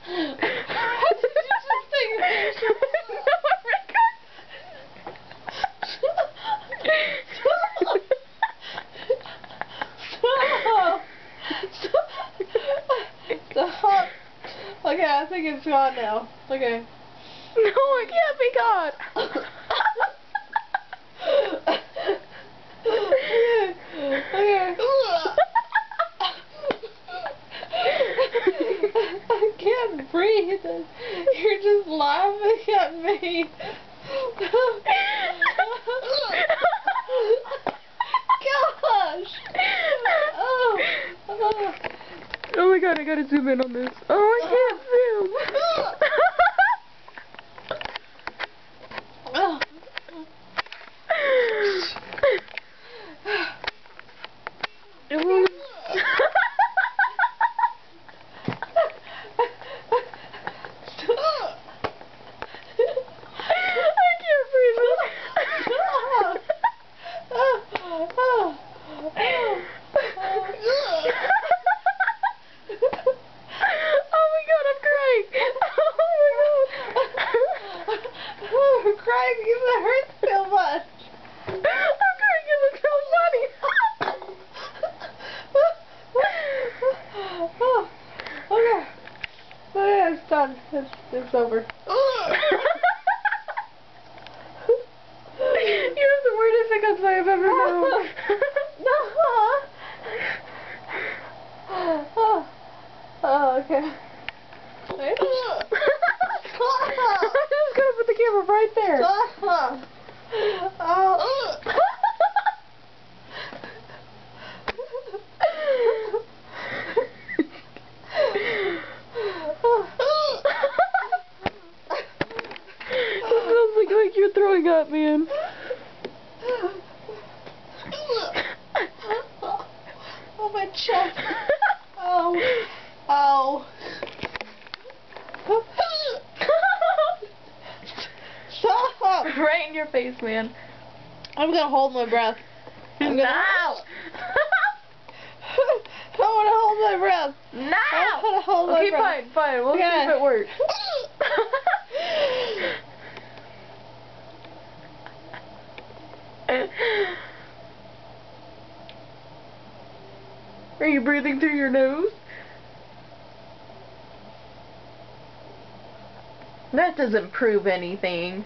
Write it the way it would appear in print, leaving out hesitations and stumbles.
Did you just take a picture? No, I Stop. Okay, I think it's gone now. Okay. No, it can't be gone. Okay. I can't breathe. You're just laughing at me. Gosh. Oh my god, I gotta zoom in on this. Oh, I can't zoom. I'm crying because it hurts so much. I'm crying because it's so funny. Okay. Okay, it's done. It's over. You have the weirdest hiccups I have ever known. No. Oh, okay. Wait. I'm just gonna put the camera right there. It smells like you're throwing up, man. Oh, my chest. Oh. Oh. Stop. Right in your face, man. I'm gonna hold my breath. No! I want to hold my breath. No! I want to hold my okay, breath. fine. We'll see if it works. Are you breathing through your nose? That doesn't prove anything.